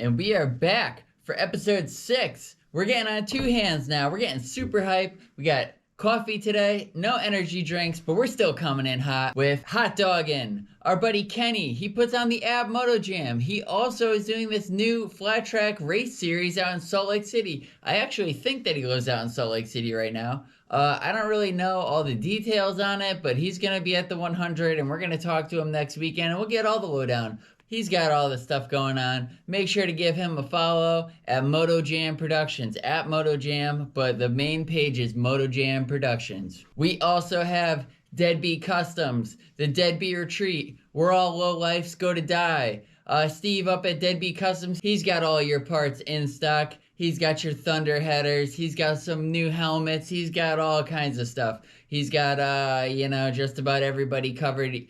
And we are back for episode 6. We're getting on 2 hands now. We're getting super hype. We got coffee today, no energy drinks, but we're still coming in hot with hot dogging. Our buddy Kenny, he puts on the app Moto Jam. He also is doing this new flat track race series out in Salt Lake City. I actually think that he lives out in Salt Lake City right now. I don't really know all the details on it, but he's going to be at the 100 and we're going to talk to him next weekend and we'll get all the lowdown. He's got all the stuff going on. Make sure to give him a follow at Moto Jam Productions, at Moto Jam, but the main page is Moto Jam Productions. We also have Deadbeat Customs, the Deadbeat Retreat, where all low lifes go to die. Steve up at Deadbeat Customs, he's got all your parts in stock. He's got your Thunder headers. He's got some new helmets. He's got all kinds of stuff. He's got, just about everybody covered.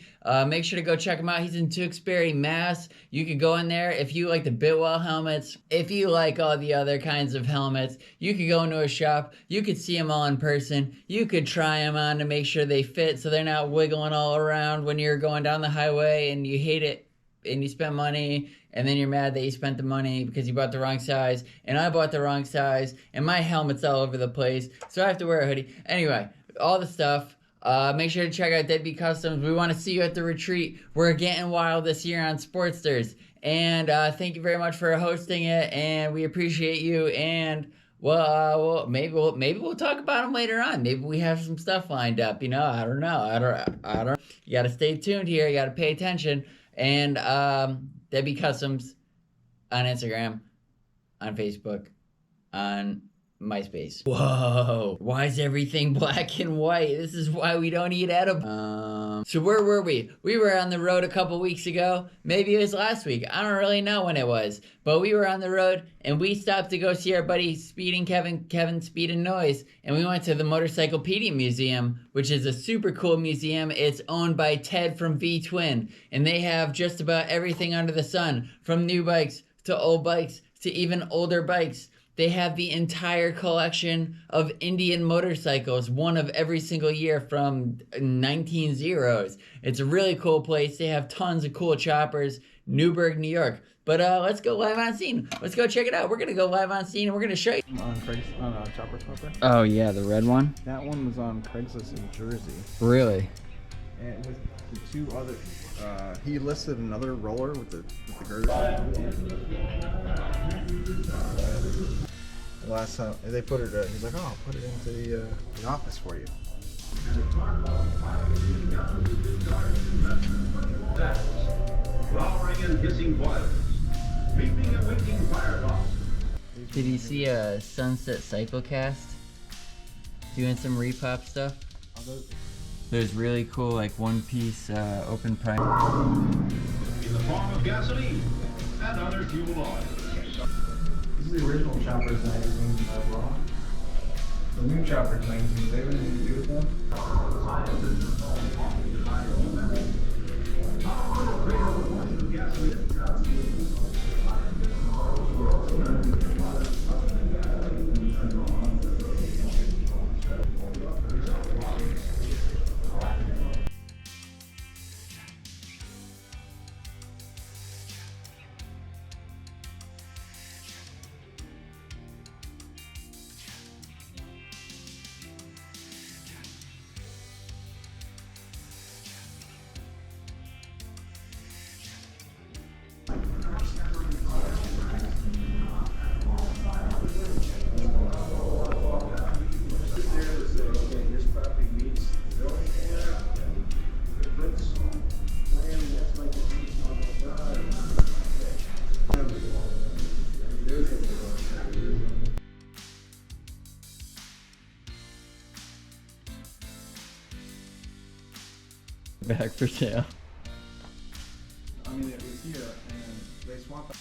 Make sure to go check him out. He's in Tewksbury, Mass. You could go in there if you like the Bitwell helmets. If you like all the other kinds of helmets, you could go into a shop. You could see them all in person. You could try them on to make sure they fit so they're not wiggling all around when you're going down the highway and you hate it and you spend money. And then you're mad that you spent the money because you bought the wrong size. And I bought the wrong size. And my helmet's all over the place. So I have to wear a hoodie. Anyway, all the stuff. Make sure to check out Deadbeat Customs. We want to see you at the retreat. We're getting wild this year on Sportsters. And thank you very much for hosting it. And we appreciate you. And maybe we'll talk about them later on. Maybe we have some stuff lined up. I don't know. I don't. You got to stay tuned here. You got to pay attention. And Debbie Customs on Instagram, on Facebook, on MySpace. Whoa, why is everything black and white? This is why we don't eat edible. So where were we? We were on the road a couple weeks ago. Maybe it was last week. I don't really know when it was. But we were on the road and we stopped to go see our buddy Speeding Kevin Speed and Noise. And we went to the Motorcyclepedia Museum, which is a super cool museum. It's owned by Ted from V-Twin. And they have just about everything under the sun, from new bikes to old bikes to even older bikes. They have the entire collection of Indian motorcycles, one of every single year from 1900s. It's a really cool place. They have tons of cool choppers. Newburgh, New York. But let's go live on scene. Let's go check it out. We're going to go live on scene and we're going to show you. On Craigslist, on Chopper Swapper. Oh, yeah, the red one? That one was on Craigslist in Jersey. Really? And with the 2 other, he listed another roller with the girder. Last time they put it, he's like, "Oh, I'll put it into the office for you." Flowering and hissing boilers, beeping and winking firebox. Did you see a Sunset Cyclecast doing some repop stuff? There's really cool, like, one-piece open price. In the form of gasoline and other fuel oil. This is the original Choppers magazine by Raw. The new Choppers magazine, do they have anything to do with them? Back for sale. I mean, it was here, and then they swapped.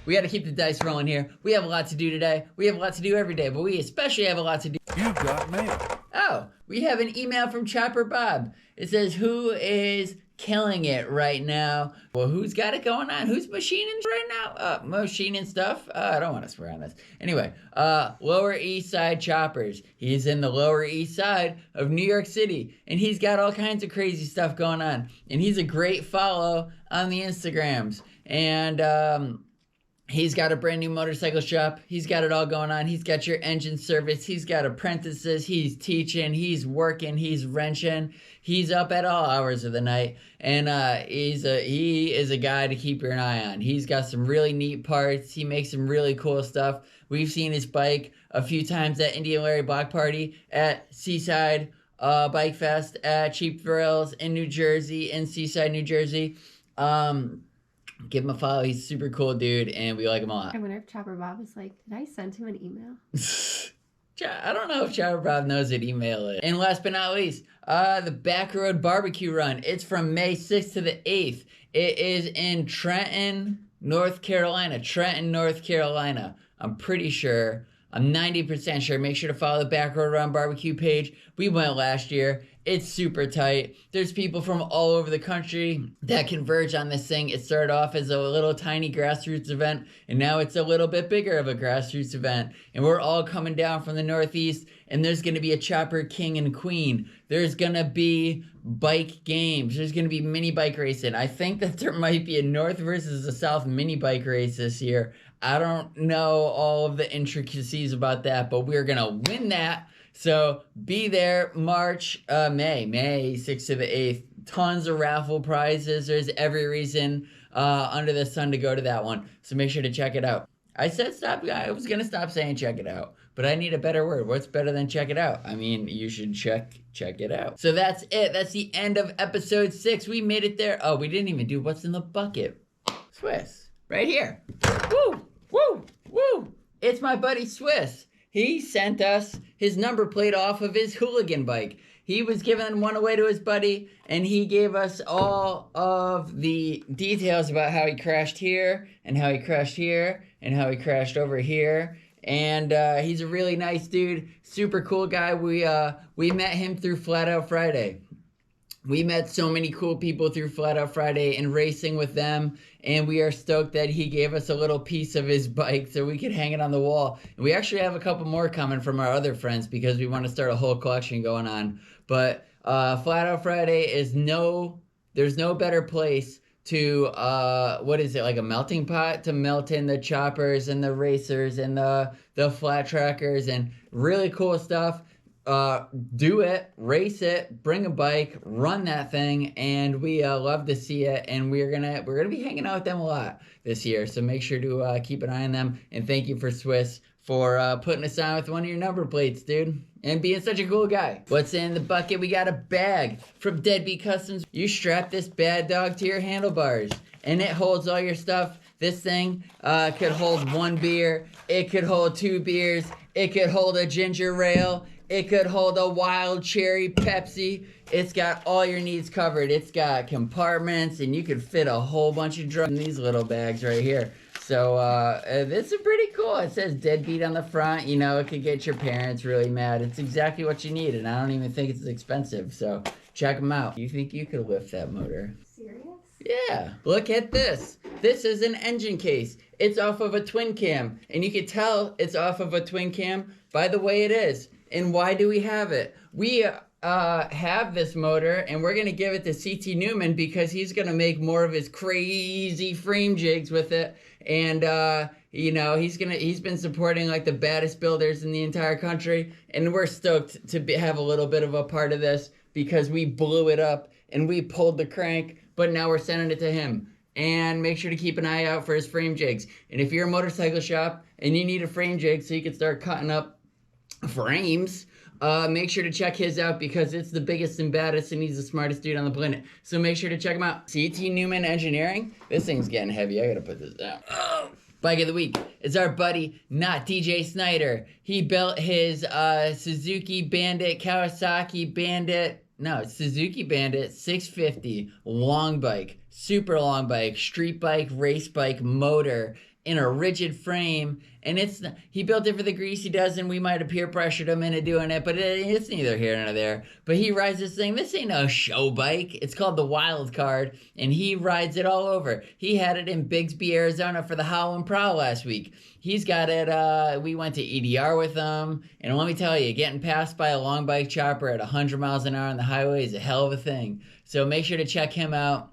We got to keep the dice rolling here. We have a lot to do today. We have a lot to do every day, but we especially have a lot to do. You've got mail. Oh, we have an email from Chopper Bob. It says, who is killing it right now? Well, who's got it going on? Who's machining right now? Machining stuff? I don't want to swear on this. Anyway, Lower East Side Choppers. He's in the Lower East Side of New York City, and he's got all kinds of crazy stuff going on. And he's a great follow on the Instagrams. And, he's got a brand new motorcycle shop. He's got it all going on. He's got your engine service. He's got apprentices. He's teaching. He's working. He's wrenching. He's up at all hours of the night. And he is a guy to keep your eye on. He's got some really neat parts. He makes some really cool stuff. We've seen his bike a few times at Indian Larry Block Party, at Seaside Bike Fest, at Cheap Thrills in New Jersey, in Seaside, New Jersey. Give him a follow. He's a super cool dude, and we like him a lot. I wonder if Chopper Bob is like, did I send him an email? I don't know if Chopper Bob knows what email is. And last but not least, the Back Road Barbecue Run. It's from May 6th to the 8th. It is in Trenton, North Carolina. Trenton, North Carolina. I'm pretty sure. I'm 90% sure. Make sure to follow the Back Road Run Barbecue page. We went last year. It's super tight. There's people from all over the country that converge on this thing. It started off as a little tiny grassroots event, and now it's a little bit bigger of a grassroots event. And we're all coming down from the Northeast, and there's going to be a Chopper King and Queen. There's going to be bike games. There's going to be mini bike racing. I think that there might be a North versus a South mini bike race this year. I don't know all of the intricacies about that, but we're going to win that. So be there May 6th to the 8th. Tons of raffle prizes. There's every reason under the sun to go to that one. So make sure to check it out. I was going to stop saying check it out, but I need a better word. What's better than check it out? I mean, you should check it out. So that's it. That's the end of episode 6. We made it there. Oh, we didn't even do what's in the bucket. Swiss. Right here. Woo! Woo! Woo! It's my buddy Swiss. He sent us his number plate off of his Hooligan bike. He was giving one away to his buddy, and he gave us all of the details about how he crashed here, and how he crashed here, and how he crashed over here. And he's a really nice dude, super cool guy. We met him through Flat Out Friday. We met so many cool people through Flat Out Friday and racing with them, and we are stoked that he gave us a little piece of his bike so we could hang it on the wall. And we actually have a couple more coming from our other friends because we want to start a whole collection going on. But Flat Out Friday there's no better place to, what is it, like a melting pot to melt in the choppers and the racers and the flat trackers and really cool stuff. Do it, race it, bring a bike, run that thing, and we love to see it. And we're gonna be hanging out with them a lot this year. So make sure to keep an eye on them. And thank you for Swiss for putting us on with one of your number plates, dude, and being such a cool guy. What's in the bucket? We got a bag from Deadbeat Customs. You strap this bad dog to your handlebars, and it holds all your stuff. This thing could hold 1 beer. It could hold 2 beers. It could hold a ginger ale. It could hold a wild cherry Pepsi. It's got all your needs covered. It's got compartments, and you could fit a whole bunch of drugs in these little bags right here. So this is pretty cool. It says Deadbeat on the front. You know, it could get your parents really mad. It's exactly what you need, and I don't even think it's expensive. So check them out. You think you could lift that motor? Serious? Yeah. Look at this. This is an engine case. It's off of a twin cam, and you can tell it's off of a twin cam by the way it is. And why do we have it? We have this motor, and we're going to give it to CT Newman because he's going to make more of his crazy frame jigs with it. And, you know, he's been supporting like the baddest builders in the entire country. And we're stoked to have a little bit of a part of this because we blew it up and we pulled the crank, but now we're sending it to him. And make sure to keep an eye out for his frame jigs. And if you're a motorcycle shop and you need a frame jig so you can start cutting up frames, make sure to check his out because it's the biggest and baddest, and he's the smartest dude on the planet. So make sure to check him out. CT Newman Engineering. This thing's getting heavy. I gotta put this down. Oh. Bike of the week is our buddy, not DJ Snyder. He built his Suzuki Bandit, Suzuki Bandit 650 long bike, super long bike, street bike, race bike, motor, in a rigid frame, and he built it for the grease he does, and we might have peer pressured him into doing it, but it's neither here nor there. But he rides this thing. This ain't no show bike. It's called the Wild Card, and he rides it all over. He had it in Bixby, Arizona for the Howlin' Prowl last week. He's got it, we went to EDR with him, and let me tell you, getting passed by a long bike chopper at 100 miles an hour on the highway is a hell of a thing. So make sure to check him out.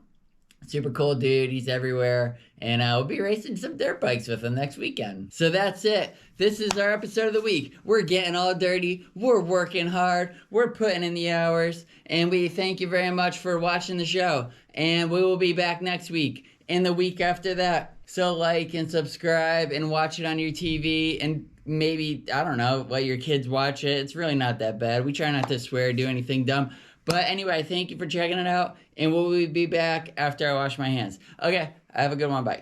Super cool dude. He's everywhere. And we'll be racing some dirt bikes with him next weekend. So that's it. This is our episode of the week. We're getting all dirty. We're working hard. We're putting in the hours. And we thank you very much for watching the show. And we will be back next week and the week after that. So like and subscribe and watch it on your TV. And maybe, I don't know, let your kids watch it. It's really not that bad. We try not to swear or do anything dumb. But anyway, thank you for checking it out, and we'll be back after I wash my hands. Okay, have a good one. Bye.